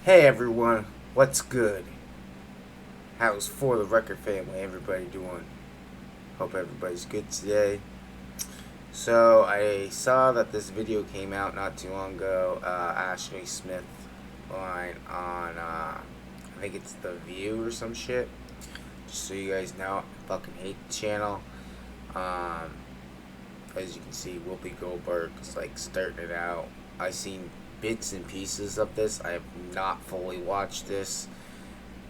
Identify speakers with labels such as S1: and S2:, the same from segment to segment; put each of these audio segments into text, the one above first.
S1: Hey everyone, what's good? How's For the Record family? Everybody doing? Hope everybody's good today. So I saw that this video came out not too long ago. Ashley Smithline on I think it's The View or some shit. Just so you guys know, I fucking hate the channel. As you can see, Whoopi Goldberg's like starting it out. I've seen bits and pieces of this. I have not fully watched this,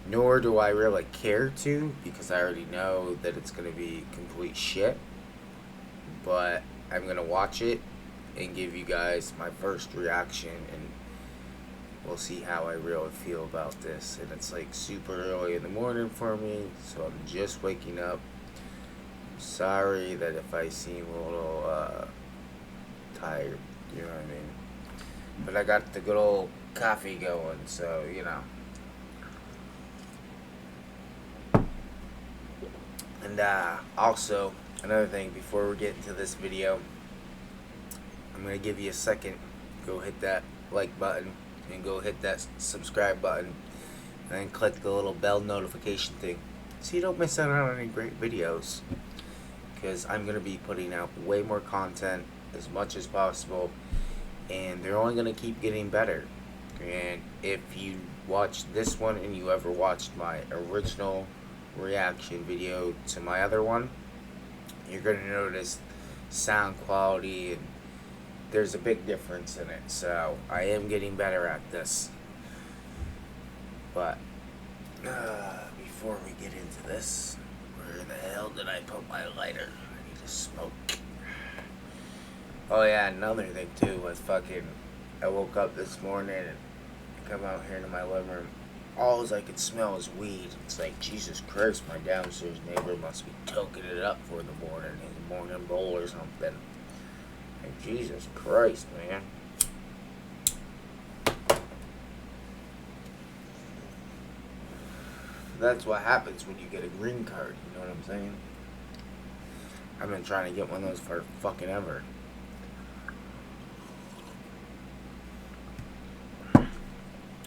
S1: nor do I really care to, because I already know that it's going to be complete shit. But I'm going to watch it and give you guys my first reaction, and we'll see how I really feel about this. And it's like super early in the morning for me, so I'm just waking up. Sorry that if I seem a little tired, you know what I mean? But I got the good old coffee going, so, you know. And also, another thing, before we get into this video, I'm going to give you a second. Go hit that like button, and go hit that subscribe button, and then click the little bell notification thing, so you don't miss out on any great videos. Because I'm going to be putting out way more content as much as possible, and they're only going to keep getting better. And if you watched this one and you ever watched my original reaction video to my other one, you're going to notice sound quality, and there's a big difference in it. So I am getting better at this. But before we get into this, where the hell did I put my lighter? I need to smoke. Oh yeah, another thing too was I woke up this morning and come out here into my living room. All I could smell is weed. It's like, Jesus Christ, my downstairs neighbor must be toking it up for the morning, his morning bowl or something. Like, Jesus Christ, man. That's what happens when you get a green card, you know what I'm saying? I've been trying to get one of those for fucking ever.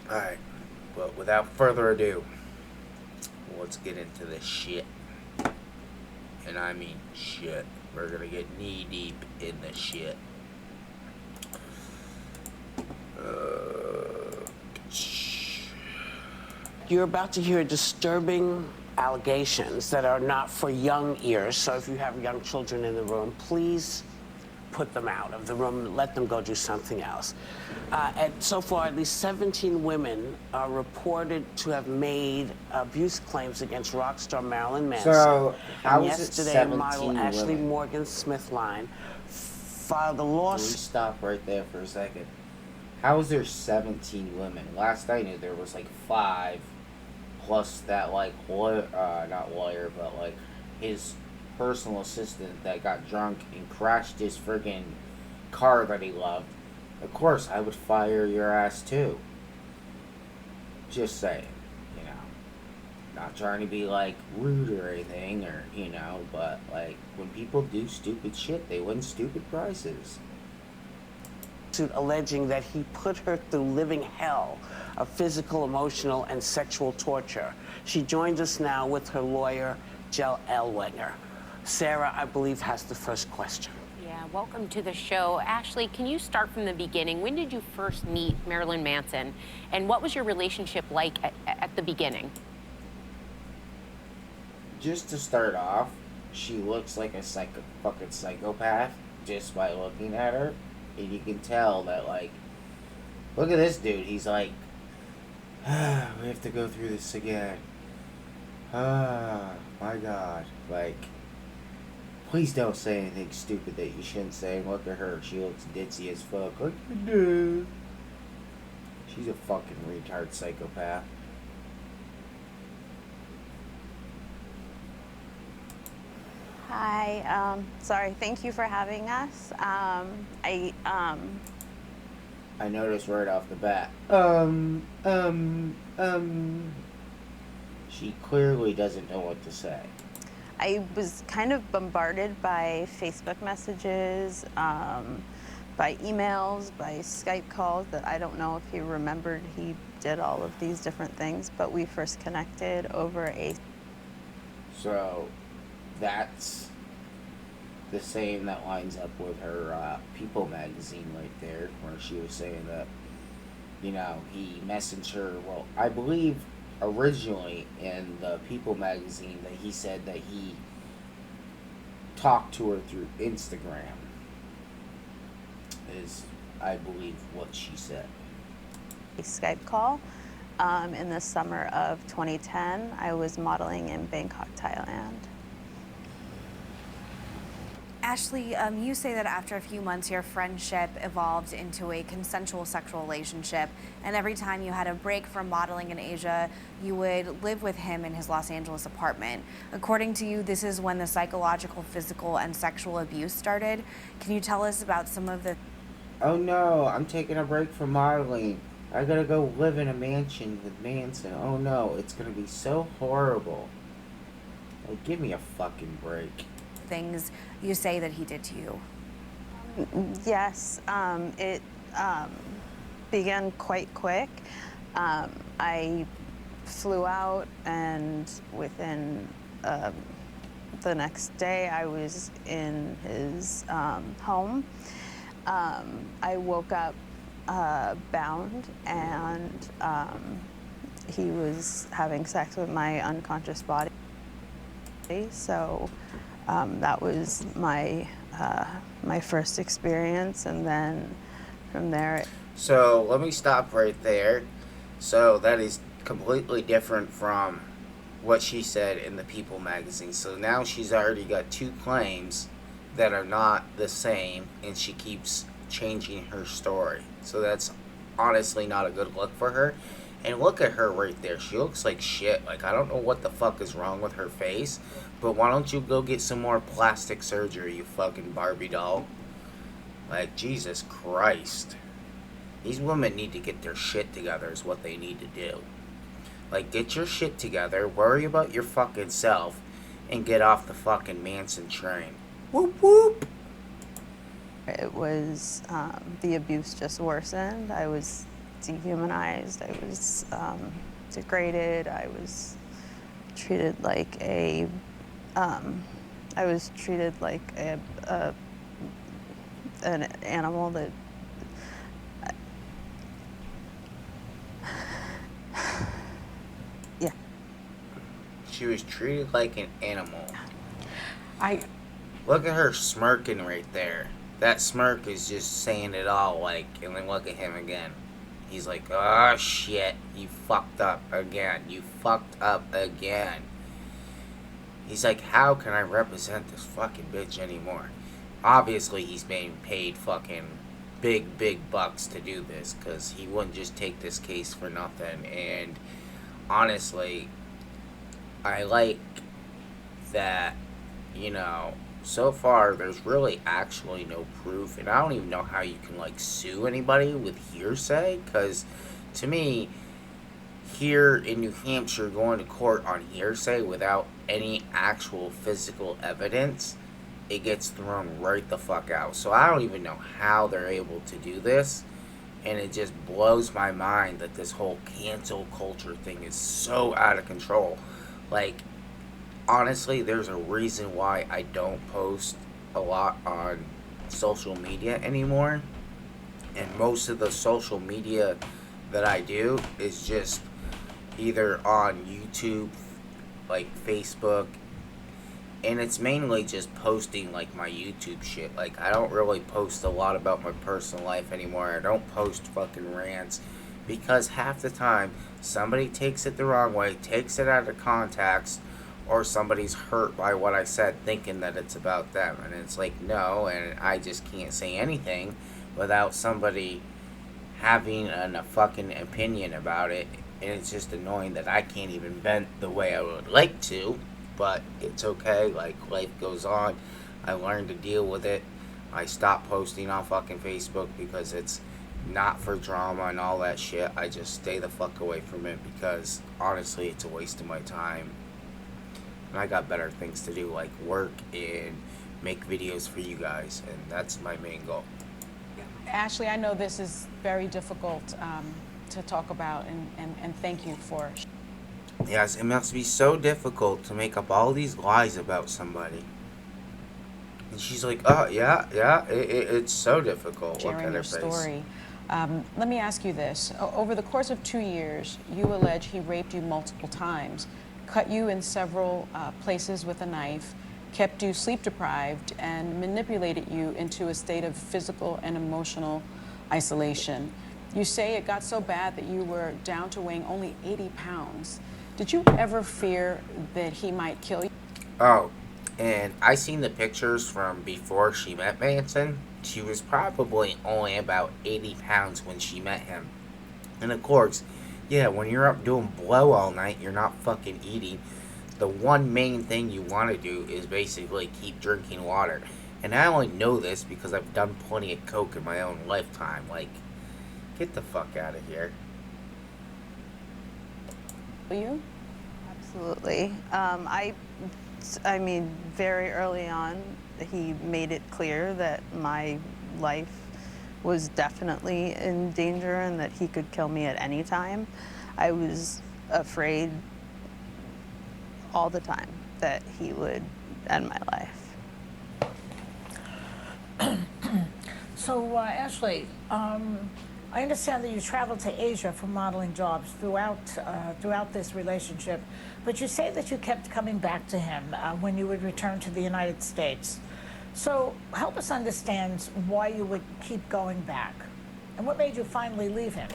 S1: Alright, but without further ado, let's get into this shit. And I mean shit. We're gonna get knee deep in the shit.
S2: You're about to hear disturbing allegations that are not for young ears. So if you have young children in the room, please put them out of the room. Let them go do something else. And so far, at least 17 women are reported to have made abuse claims against rock star Marilyn Manson.
S1: So, how
S2: and
S1: is it
S2: yesterday,
S1: 17
S2: model Ashley
S1: women?
S2: Morgan Smithline filed a lawsuit.
S1: Please stop right there for a second. How is there 17 women? Last I knew there was like 5, plus that like lawyer, not lawyer, but like his personal assistant that got drunk and crashed his friggin' car that he loved. Of course, I would fire your ass too. Just saying, you know. Not trying to be like rude or anything, or you know, but like when people do stupid shit, they win stupid prizes.
S2: Alleging that he put her through living hell of physical, emotional, and sexual torture. She joins us now with her lawyer, Jill Elwanger. Sarah, I believe, has the first question.
S3: Yeah, welcome to the show. Ashley, can you start from the beginning? When did you first meet Marilyn Manson, and what was your relationship like at the beginning?
S1: Just to start off, she looks like a fucking psychopath just by looking at her. And you can tell that, like, look at this dude. He's like, we have to go through this again. My God. Like, please don't say anything stupid that you shouldn't say. Look at her. She looks ditzy as fuck. Look at her. She's a fucking retard psychopath.
S4: Hi, sorry, thank you for having us.
S1: I noticed right off the bat. She clearly doesn't know what to say.
S4: I was kind of bombarded by Facebook messages, by emails, by Skype calls, that I don't know if he remembered he did all of these different things, but we first connected over a...
S1: So that's the same that lines up with her People magazine right there, where she was saying that, you know, he messaged her. Well, I believe originally in the People magazine that he said that he talked to her through Instagram, is, I believe, what she said.
S4: A Skype call in the summer of 2010. I was modeling in Bangkok, Thailand.
S5: Ashley, you say that after a few months, your friendship evolved into a consensual sexual relationship, and every time you had a break from modeling in Asia, you would live with him in his Los Angeles apartment. According to you, this is when the psychological, physical, and sexual abuse started. Can you tell us about some of the...
S1: Oh no, I'm taking a break from modeling. I gotta go live in a mansion with Manson. Oh no, it's gonna be so horrible. Like, give me a fucking break.
S5: things you say that he did to you?
S4: Yes, it began quite quick. I flew out, and within the next day I was in his home. I woke up bound, and he was having sex with my unconscious body. So that was my my first experience, and then from there.
S1: So let me stop right there. So that is completely different from what she said in the People magazine. So now she's already got two claims that are not the same, and she keeps changing her story. So that's honestly not a good look for her. And look at her right there. She looks like shit. Like, I don't know what the fuck is wrong with her face, but why don't you go get some more plastic surgery, you fucking Barbie doll? Like, Jesus Christ. These women need to get their shit together is what they need to do. Like, get your shit together, worry about your fucking self, and get off the fucking Manson train. Whoop whoop!
S4: It was, the abuse just worsened. I was dehumanized, I was degraded, I was treated like a, an animal that, yeah.
S1: She was treated like an animal.
S2: I
S1: Look at her smirking right there. That smirk is just saying it all, like, and then look at him again. He's like, oh shit, you fucked up again. You fucked up again. He's like, how can I represent this fucking bitch anymore? Obviously, he's being paid fucking big bucks to do this, because he wouldn't just take this case for nothing. And honestly, I like that, you know, so far there's really actually no proof, and I don't even know how you can like sue anybody with hearsay, because to me, here in New Hampshire, going to court on hearsay without any actual physical evidence, it gets thrown right the fuck out. So I don't even know how they're able to do this, and it just blows my mind that this whole cancel culture thing is so out of control. Like, honestly, there's a reason why I don't post a lot on social media anymore. And most of the social media that I do is just either on YouTube, like Facebook, and it's mainly just posting like my YouTube shit. Like, I don't really post a lot about my personal life anymore. I don't post fucking rants, because half the time somebody takes it the wrong way, takes it out of context, or somebody's hurt by what I said thinking that it's about them. And it's like, no, and I just can't say anything without somebody having a fucking opinion about it. And it's just annoying that I can't even vent the way I would like to, but it's okay. Like, life goes on. I learned to deal with it. I stopped posting on fucking Facebook because it's not for drama and all that shit. I just stay the fuck away from it, because honestly it's a waste of my time. And I got better things to do, like work and make videos for you guys, and that's my main goal.
S6: Ashley, I know this is very difficult to talk about, and thank you for.
S1: Yes, it must be so difficult to make up all these lies about somebody. And she's like, oh, yeah, it's so difficult. Look
S6: Sharing
S1: at her
S6: your
S1: face.
S6: story. Let me ask you this. Over the course of 2 years, you allege he raped you multiple times, cut you in several places with a knife, kept you sleep deprived, and manipulated you into a state of physical and emotional isolation. You say it got so bad that you were down to weighing only 80 pounds. Did you ever fear that he might kill you?
S1: Oh, and I seen the pictures from before she met Manson. She was probably only about 80 pounds when she met him. And of course, yeah, when you're up doing blow all night, you're not fucking eating. The one main thing you want to do is basically keep drinking water. And I only know this because I've done plenty of coke in my own lifetime. Like, get the fuck out of here.
S6: You?
S4: Absolutely. I mean, very early on, he made it clear that my life was definitely in danger and that he could kill me at any time. I was afraid all the time that he would end my life.
S7: So, Ashley, I understand that you traveled to Asia for modeling jobs throughout this relationship, but you say that you kept coming back to him when you would return to the United States. So help us understand why you would keep going back, and what made you finally leave him.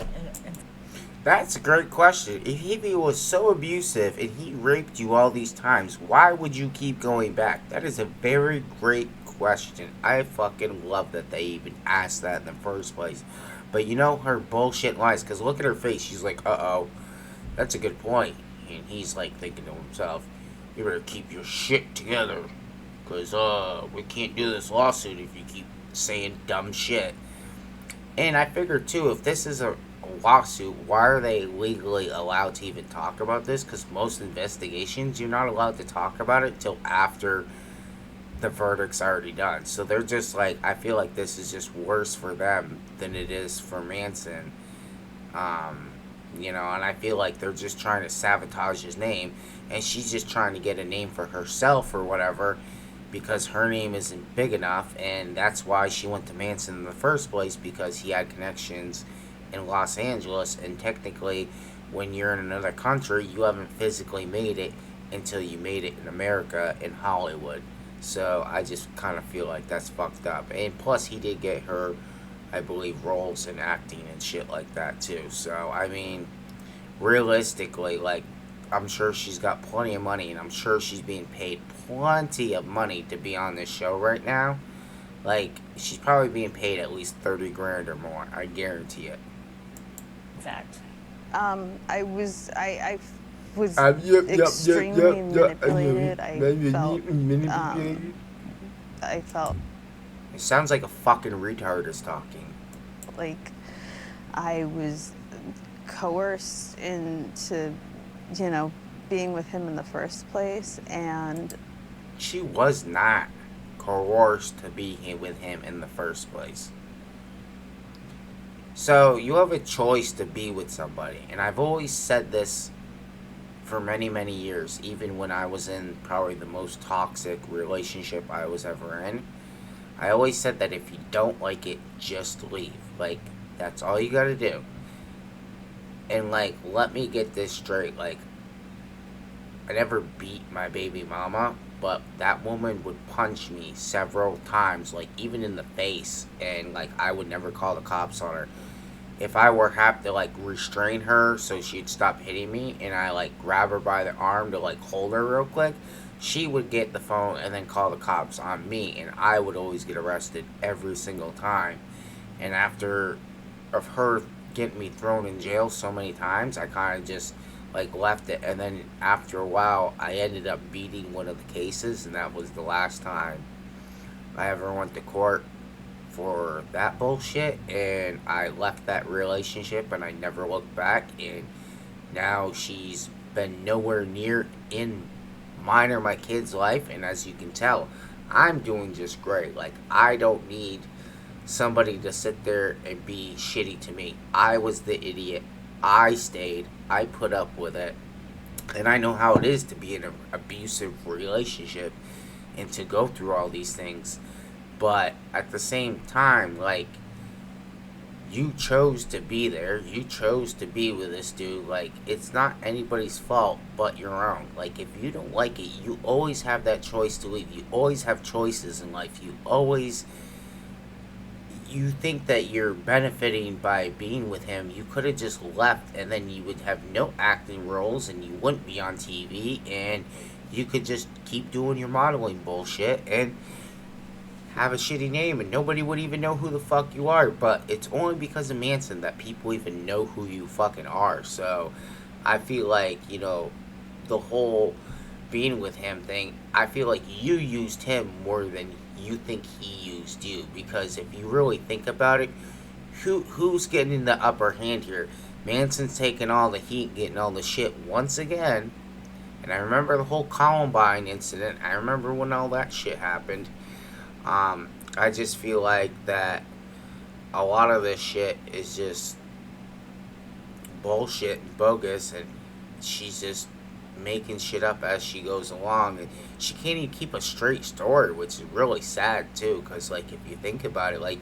S1: That's a great question. If he was so abusive and he raped you all these times, why would you keep going back? That is a very great question. I fucking love that they even asked that in the first place. But you know her bullshit lies, because look at her face. She's like, uh-oh, that's a good point. And he's like thinking to himself, you better keep your shit together, because we can't do this lawsuit if you keep saying dumb shit. And I figure too, if this is a lawsuit, why are they legally allowed to even talk about this? Because most investigations, you're not allowed to talk about it till after the verdict's already done. So they're just like, I feel like this is just worse for them than it is for Manson. You know, and I feel like they're just trying to sabotage his name, and she's just trying to get a name for herself or whatever, because her name isn't big enough, and that's why she went to Manson in the first place, because he had connections in Los Angeles, and technically, when you're in another country, you haven't physically made it until you made it in America, in Hollywood. So I just kind of feel like that's fucked up. And plus, he did get her, I believe, roles in acting and shit like that too. So, I mean, realistically, like, I'm sure she's got plenty of money, and I'm sure she's being paid plenty of money to be on this show right now. Like, she's probably being paid at least 30 grand or more. I guarantee it.
S7: In fact.
S4: I was extremely manipulated. I felt
S1: It sounds like a fucking retard is talking.
S4: like I was coerced into, you know, being with him in the first place, and
S1: She was not coerced to be with him in the first place. So, you have a choice to be with somebody. And I've always said this for many, many years, even when I was in probably the most toxic relationship I was ever in. I always said that if you don't like it, just leave. Like, that's all you gotta do. And, like, let me get this straight. Like, I never beat my baby mama, but that woman would punch me several times, like, even in the face. And, like, I would never call the cops on her. If I were have to, like, restrain her so she'd stop hitting me, and I, like, grab her by the arm to, like, hold her real quick, she would get the phone and then call the cops on me, and I would always get arrested every single time. And after of her getting me thrown in jail so many times, I kind of just, like, left it. And then after a while, I ended up beating one of the cases, and that was the last time I ever went to court for that bullshit. And I left that relationship, and I never looked back. And now she's been nowhere near in mine or my kid's life, and as you can tell, I'm doing just great. Like, I don't need somebody to sit there and be shitty to me. I was the idiot. I stayed. I put up with it. And I know how it is to be in an abusive relationship and to go through all these things. But at the same time, like, you chose to be there. You chose to be with this dude. Like, it's not anybody's fault but your own. Like, if you don't like it, you always have that choice to leave. You always have choices in life. You think that you're benefiting by being with him. You could have just left, and then you would have no acting roles, and you wouldn't be on TV, and you could just keep doing your modeling bullshit and have a shitty name, and nobody would even know who the fuck you are. But it's only because of Manson that people even know who you fucking are. So I feel like, you know, the whole being with him thing, I feel like you used him more than you think he used you. Because if you really think about it, who's getting the upper hand here? Manson's taking all the heat, getting all the shit once again. And I remember the whole Columbine incident. I remember when all that shit happened. I just feel like that a lot of this shit is just bullshit and bogus, and she's just making shit up as she goes along, and she can't even keep a straight story, which is really sad too, because, like, if you think about it, like,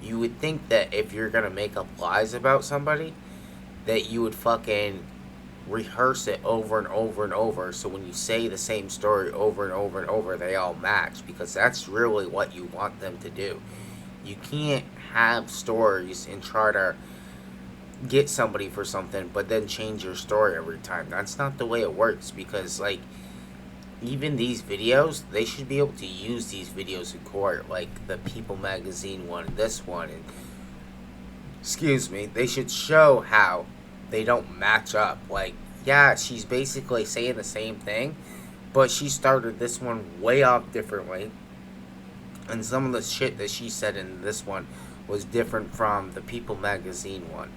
S1: you would think that if you're gonna make up lies about somebody, that you would fucking rehearse it over and over and over, so when you say the same story over and over and over, they all match, because that's really what you want them to do. You can't have stories and try to get somebody for something, but then change your story every time. That's not the way it works, because, like, even these videos, they should be able to use these videos in court, like the People magazine one, this one, and excuse me, they should show how they don't match up. Like, yeah, she's basically saying the same thing, but she started this one way off differently, and some of the shit that she said in this one was different from the People magazine one.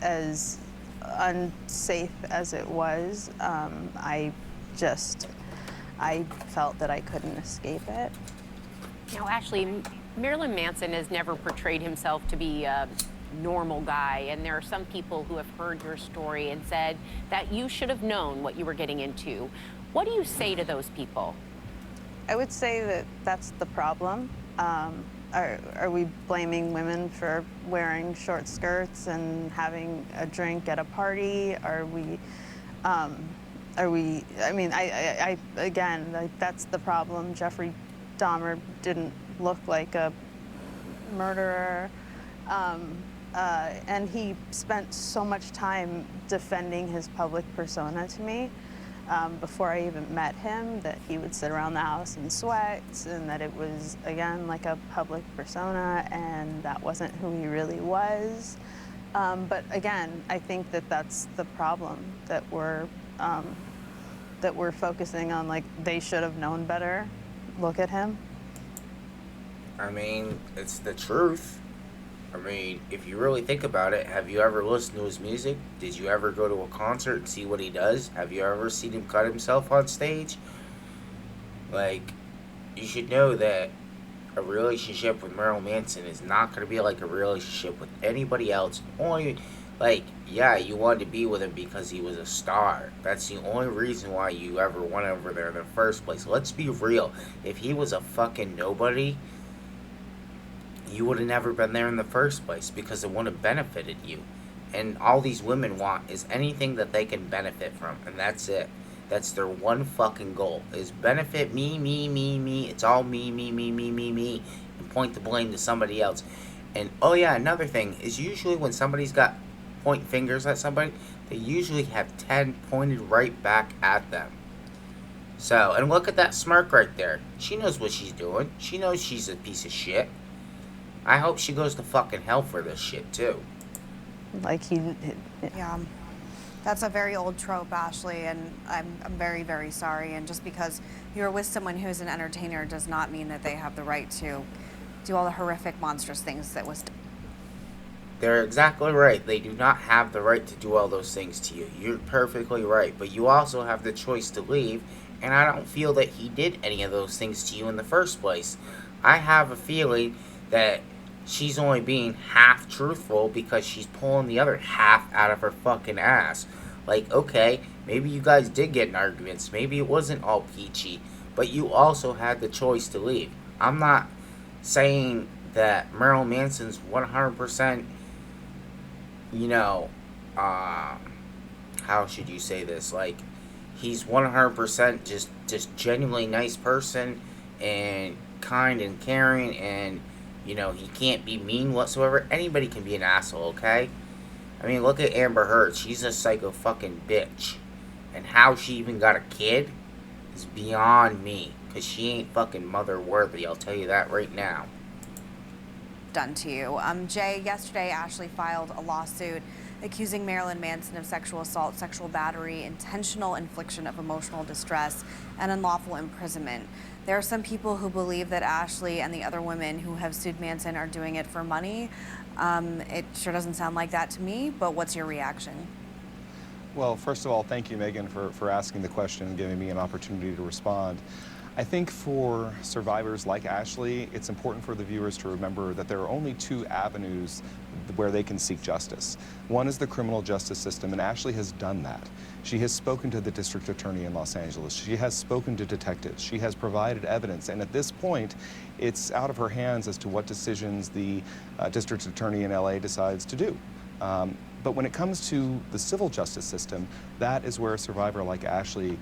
S4: As unsafe as it was, I felt that I couldn't escape it.
S3: Now, Ashley, Marilyn Manson has never portrayed himself to be a normal guy, and there are some people who have heard your story and said that you should have known what you were getting into. What do you say to those people?
S4: I would say that that's the problem. Are we blaming women for wearing short skirts and having a drink at a party? I mean, I again, like, that's the problem. Jeffrey Dahmer didn't look like a murderer. And he spent so much time defending his public persona to me before I even met him, that he would sit around the house in sweats, and that it was, again, like a public persona, and that wasn't who he really was. But again, I think that that's the problem, that we're focusing on, like, they should have known better. Look at him.
S1: I mean, it's the truth. I mean, if you really think about it, have you ever listened to his music? Did you ever go to a concert and see what he does? Have you ever seen him cut himself on stage? Like, you should know that a relationship with Marilyn Manson is not going to be like a relationship with anybody else. Only, like, yeah, you wanted to be with him because he was a star. That's the only reason why you ever went over there in the first place. Let's be real. If he was a fucking nobody, you would have never been there in the first place, because it wouldn't have benefited you. And all these women want is anything that they can benefit from, and that's it. That's their one fucking goal, is benefit me, me, me, me. It's all me, me, me, me, me, me, and point the blame to somebody else. And, oh yeah, another thing is, usually when somebody's got point fingers at somebody, they usually have 10 pointed right back at them. So, and look at that smirk right there. She knows what she's doing. She knows she's a piece of shit. I hope she goes to fucking hell for this shit, too.
S4: Like,
S5: Yeah, that's a very old trope, Ashley, and I'm very, very sorry. And just because you're with someone who's an entertainer does not mean that they have the right to do all the horrific, monstrous things that was.
S1: They're exactly right. They do not have the right to do all those things to you. You're perfectly right. But you also have the choice to leave, and I don't feel that he did any of those things to you in the first place. I have a feeling that she's only being half truthful because she's pulling the other half out of her fucking ass. Like, okay, maybe you guys did get in arguments. Maybe it wasn't all peachy. But you also had the choice to leave. I'm not saying that Marilyn Manson's 100%, you know, how should you say this? Like, he's 100% just genuinely nice person and kind and caring, and you know, he can't be mean whatsoever. Anybody can be an asshole, okay? I mean, look at Amber Heard. She's a psycho fucking bitch. And how she even got a kid is beyond me. Because she ain't fucking mother worthy, I'll tell you that right now.
S5: Done to you. Jay, yesterday Ashley filed a lawsuit accusing Marilyn Manson of sexual assault, sexual battery, intentional infliction of emotional distress, and unlawful imprisonment. There are some people who believe that Ashley and the other women who have sued Manson are doing it for money. It sure doesn't sound like that to me, but what's your reaction?
S8: Well, first of all, thank you, Megan, for asking the question and giving me an opportunity to respond. I think for survivors like Ashley, it's important for the viewers to remember that there are only two avenues where they can seek justice. One is the criminal justice system, and Ashley has done that. She has spoken to the district attorney in Los Angeles. She has spoken to detectives. She has provided evidence, and at this point, it's out of her hands as to what decisions the district attorney in LA decides to do. But when it comes to the civil justice system, that is where a survivor like Ashley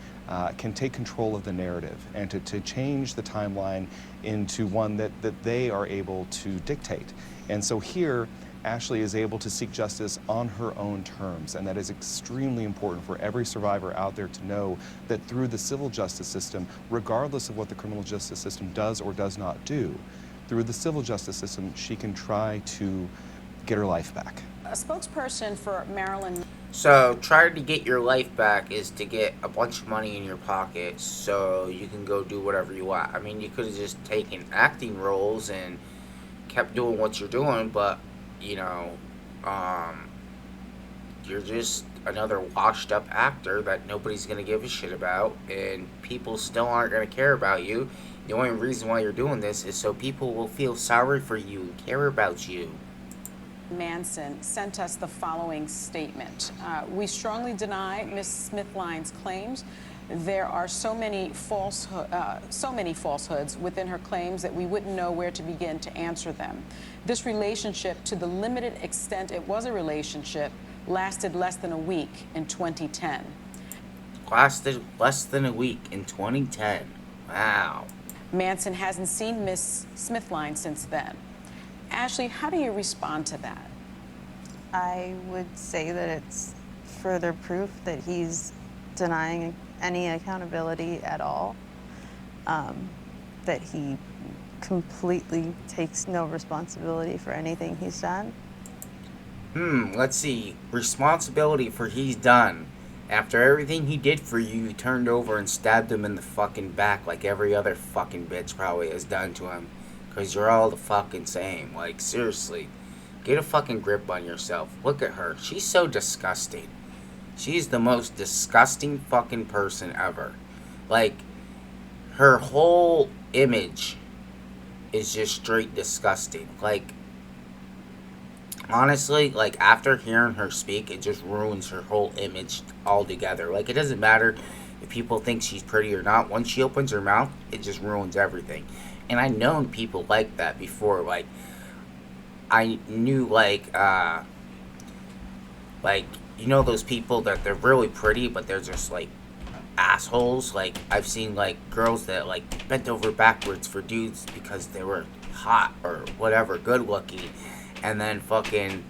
S8: can take control of the narrative and to change the timeline into one that they are able to dictate. And so here, Ashley is able to seek justice on her own terms, and that is extremely important for every survivor out there to know that through the civil justice system, regardless of what the criminal justice system does or does not do, through the civil justice system, she can try to get her life back.
S6: A spokesperson for Marilyn.
S1: So, trying to get your life back is to get a bunch of money in your pocket so you can go do whatever you want. I mean, you could have just taken acting roles and kept doing what you're doing, but, you know, you're just another washed up actor that nobody's going to give a shit about, and people still aren't going to care about you. The only reason why you're doing this is so people will feel sorry for you and care about you.
S6: Manson sent us the following statement. We strongly deny Ms. Smithline's claims. There are so many falsehoods within her claims that we wouldn't know where to begin to answer them. This relationship, to the limited extent it was a relationship, lasted less than a week in 2010.
S1: Lasted less than a week in 2010. Wow.
S6: Manson hasn't seen Ms. Smithline since then. Ashley, how do you respond to that?
S4: I would say that it's further proof that he's denying any accountability at all, that he completely takes no responsibility for anything he's done.
S1: Let's see. Responsibility for he's done. After everything he did for you, you turned over and stabbed him in the fucking back like every other fucking bitch probably has done to him. Because you're all the fucking same. Like, seriously. Get a fucking grip on yourself. Look at her. She's so disgusting. She's the most disgusting fucking person ever. Like, her whole image is just straight disgusting. Like, honestly, like, after hearing her speak, it just ruins her whole image altogether. Like, it doesn't matter if people think she's pretty or not. Once she opens her mouth, it just ruins everything. And I've known people like that before. Like, I knew, like, you know those people that they're really pretty, but they're just, like, assholes? Like, I've seen, like, girls that, like, bent over backwards for dudes because they were hot or whatever, good looking. And then fucking,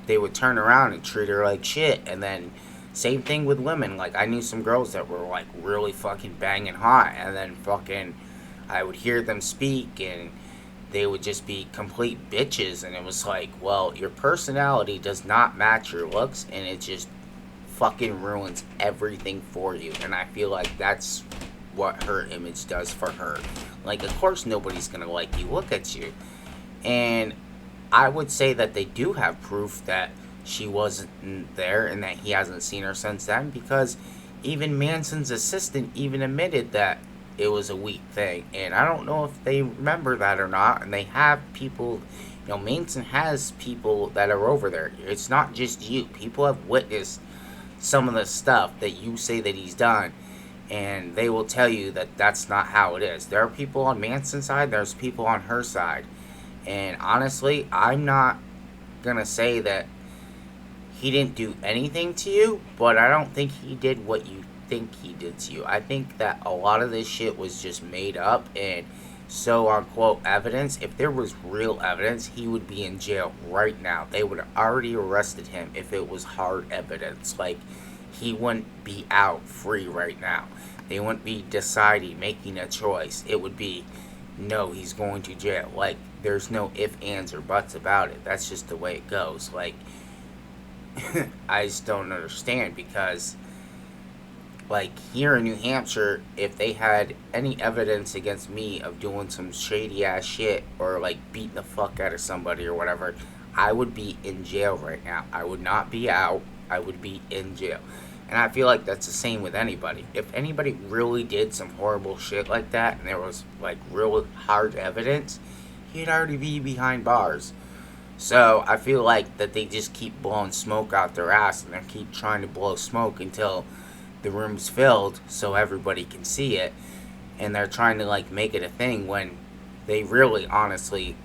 S1: they would turn around and treat her like shit. And then, same thing with women. Like, I knew some girls that were, like, really fucking banging hot. And then fucking, I would hear them speak and they would just be complete bitches, and it was like, well, your personality does not match your looks, and it just fucking ruins everything for you. And I feel like that's what her image does for her. Like, of course nobody's gonna like you. Look at you. And I would say that they do have proof that she wasn't there and that he hasn't seen her since then, because even Manson's assistant even admitted that it was a week thing. And I don't know if they remember that or not. And they have people, Manson has people that are over there. It's not just you. People have witnessed some of the stuff that you say that he's done. And they will tell you that that's not how it is. There are people on Manson's side, there's people on her side. And honestly, I'm not going to say that he didn't do anything to you, but I don't think he did what you think he did to you. I think that a lot of this shit was just made up and so unquote evidence. If there was real evidence, he would be in jail right now. They would have already arrested him if it was hard evidence. Like, he wouldn't be out free right now. They wouldn't be deciding, making a choice. It would be, no, he's going to jail. Like, there's no ifs, ands, or buts about it. That's just the way it goes. Like, I just don't understand, because like here in New Hampshire, if they had any evidence against me of doing some shady ass shit or like beating the fuck out of somebody or whatever, I would be in jail right now. I would not be out. I would be in jail. And I feel like that's the same with anybody. If anybody really did some horrible shit like that and there was like real hard evidence, he'd already be behind bars. So I feel like that they just keep blowing smoke out their ass, and they keep trying to blow smoke until the room's filled so everybody can see it. And they're trying to like make it a thing when they really, honestly,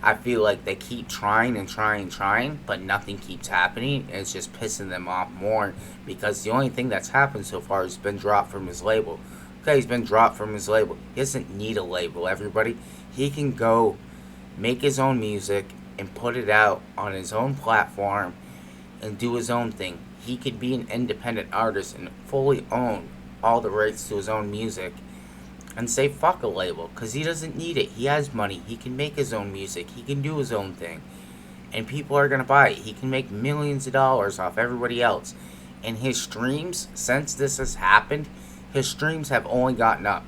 S1: I feel like they keep trying and trying, but nothing keeps happening. And it's just pissing them off more, because the only thing that's happened so far has been dropped from his label. Okay, he's been dropped from his label. He doesn't need a label, everybody. He can go make his own music and put it out on his own platform and do his own thing. He could be an independent artist and fully own all the rights to his own music and say fuck a label, because he doesn't need it. He has money. He can make his own music. He can do his own thing. And people are going to buy it. He can make millions of dollars off everybody else. And his streams, since this has happened, his streams have only gotten up.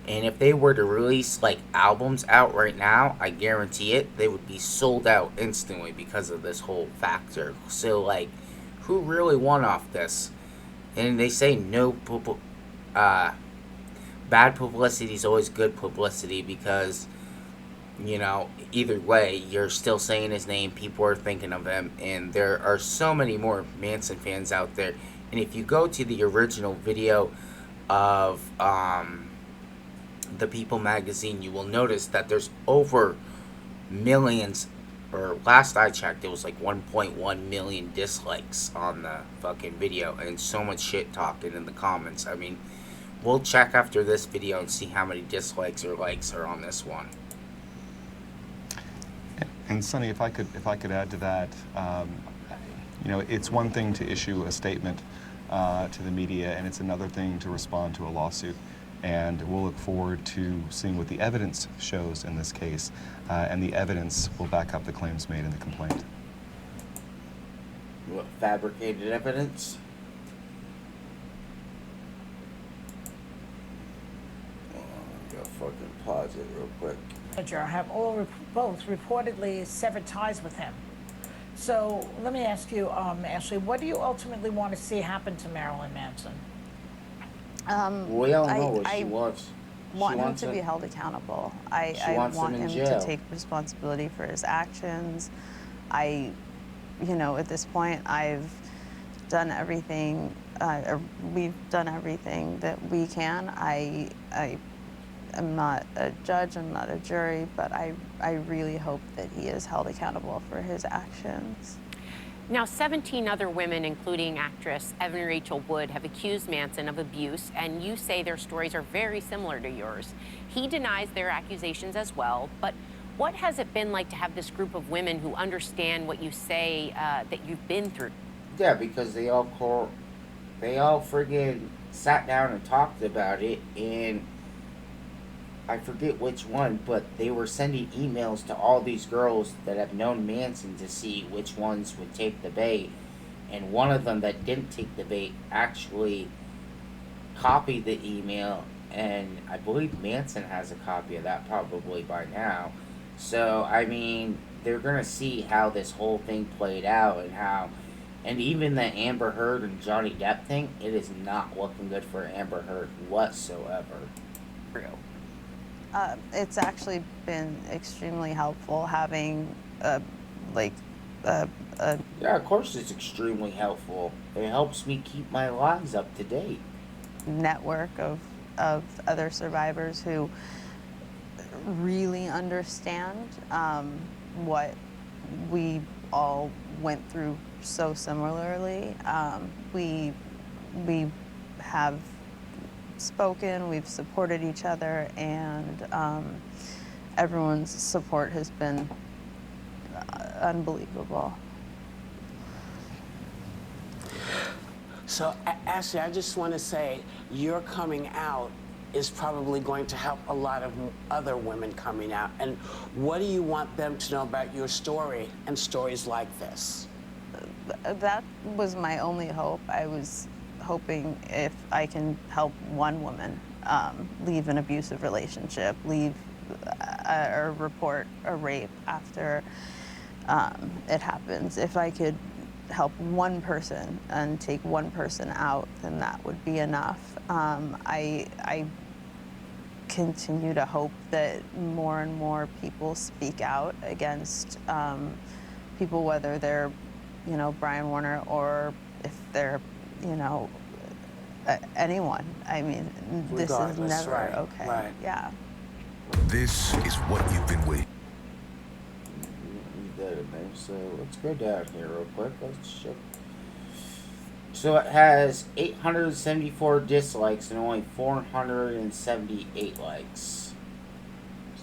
S1: And if they were to release like albums out right now, I guarantee it, they would be sold out instantly because of this whole factor. So like, who really won off this? And they say bad publicity is always good publicity, because either way, you're still saying his name, people are thinking of him, and there are so many more Manson fans out there. And if you go to the original video of the People magazine, you will notice that there's over millions, or last I checked, it was like 1.1 million dislikes on the fucking video, and so much shit talking in the comments. I mean, we'll check after this video and see how many dislikes or likes are on this one.
S8: And Sonny, if I could add to that, it's one thing to issue a statement to the media, and it's another thing to respond to a lawsuit. And we'll look forward to seeing what the evidence shows in this case, and the evidence will back up the claims made in the complaint.
S1: What, fabricated evidence? I'm gonna fucking pause it real quick.
S7: Have both reportedly severed ties with him. So let me ask you, Ashley, what do you ultimately want to see happen to Marilyn Manson?
S1: We all know what she wants.
S4: Want him to be held accountable. I want him to take responsibility for his actions. At this point, I've done everything. We've done everything that we can. I am not a judge. I'm not a jury, but I really hope that he is held accountable for his actions.
S3: Now, 17 other women, including actress Evan Rachel Wood, have accused Manson of abuse, and you say their stories are very similar to yours. He denies their accusations as well, but what has it been like to have this group of women who understand what you say that you've been through?
S1: Yeah, because they all friggin' sat down and talked about it, and I forget which one, but they were sending emails to all these girls that have known Manson to see which ones would take the bait. And one of them that didn't take the bait actually copied the email, and I believe Manson has a copy of that probably by now. So, I mean, they're gonna see how this whole thing played out, and even the Amber Heard and Johnny Depp thing, it is not looking good for Amber Heard whatsoever.
S4: It's actually been extremely helpful having like
S1: Yeah, of course it's extremely helpful. It helps me keep my lives up to date.
S4: network of other survivors who really understand what we all went through so similarly. We have spoken, we've supported each other, and everyone's support has been unbelievable.
S2: So, Ashley, I just want to say your coming out is probably going to help a lot of other women coming out. And what do you want them to know about your story and stories like this?
S4: That was my only hope. I was hoping if I can help one woman leave an abusive relationship, leave or report a rape after it happens. If I could help one person and take one person out, then that would be enough. I continue to hope that more and more people speak out against people, whether they're, you know, Brian Warner or if they're, you know, anyone. I mean, this is never okay.
S2: Right.
S4: Yeah.
S9: This is what you've been waiting.
S1: So let's go down here real quick. Let's check. So it has 874 dislikes and only 478 likes.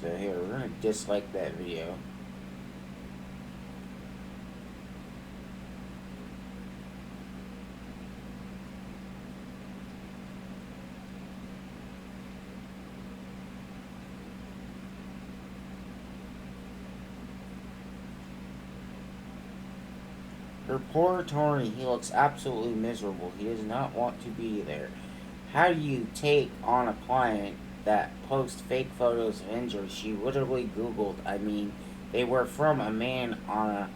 S1: So here, we're gonna dislike that video. Her poor attorney, he looks absolutely miserable. He does not want to be there. How do you take on a client that posts fake photos of injuries? She literally Googled, I mean, they were from a man on a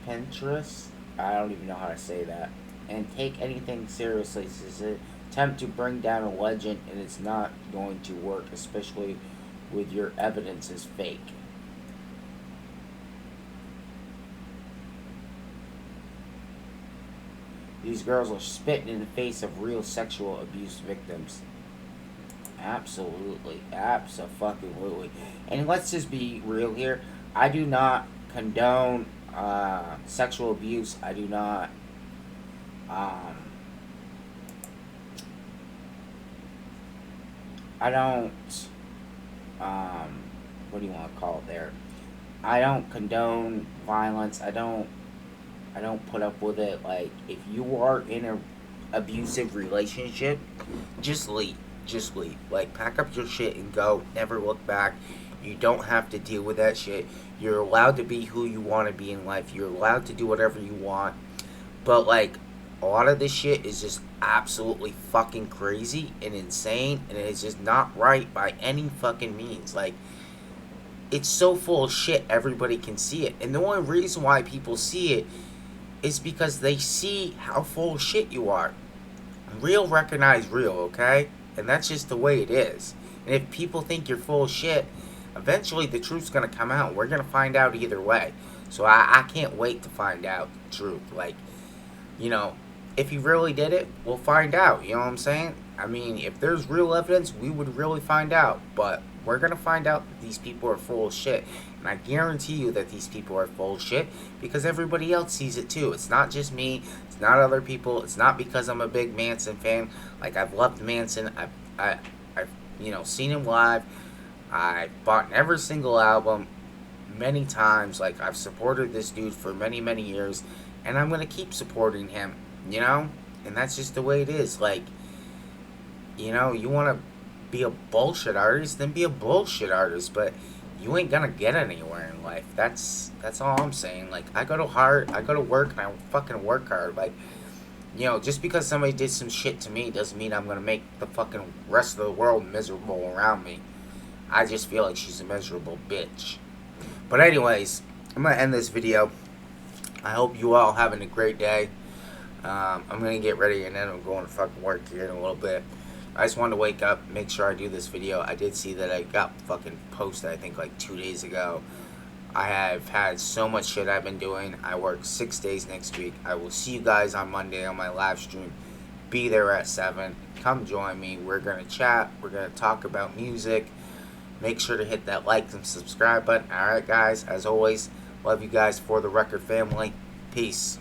S1: Pinterest? I don't even know how to say that. And take anything seriously. It's an attempt to bring down a legend, and it's not going to work, especially with your evidence is fake. These girls are spitting in the face of real sexual abuse victims. Absolutely. Abso-fucking-lutely. And let's just be real here. I do not condone sexual abuse. I do not I don't what do you want to call it there? I don't condone violence. I don't put up with it. Like, if you are in an abusive relationship, just leave. Just leave. Like, pack up your shit and go. Never look back. You don't have to deal with that shit. You're allowed to be who you want to be in life. You're allowed to do whatever you want. But, like, a lot of this shit is just absolutely fucking crazy and insane. And it's just not right by any fucking means. Like, it's so full of shit, everybody can see it. And the only reason why people see it is because they see how full of shit you are. Real recognize real, okay? And that's just the way it is. And if people think you're full of shit, eventually the truth's gonna come out. We're gonna find out either way. So I can't wait to find out the truth. Like, you know, if he really did it, we'll find out. You know what I'm saying? I mean, if there's real evidence, we would really find out. But we're gonna find out that these people are full of shit. And I guarantee you that these people are full of shit because everybody else sees it too. It's not just me. It's not other people. It's not because I'm a big Manson fan. Like, I've loved Manson. I've you know, seen him live. I've bought every single album many times. Like, I've supported this dude for many, many years. And I'm going to keep supporting him, you know? And that's just the way it is. Like, you know, you want to be a bullshit artist, then be a bullshit artist. But you ain't gonna get anywhere in life. That's all I'm saying. Like, I go to work and I fucking work hard. Like, you know, just because somebody did some shit to me doesn't mean I'm gonna make the fucking rest of the world miserable around me. I just feel like she's a miserable bitch. But anyways, I'm gonna end this video. I hope you all having a great day. I'm gonna get ready and then I'm going to fucking work here in a little bit. I just wanted to wake up, make sure I do this video. I did see that I got fucking posted, I think, like 2 days ago. I have had so much shit I've been doing. I work 6 days next week. I will see you guys on Monday on my live stream. Be there at 7. Come join me. We're going to chat. We're going to talk about music. Make sure to hit that like and subscribe button. Alright, guys. As always, love you guys for the record family. Peace.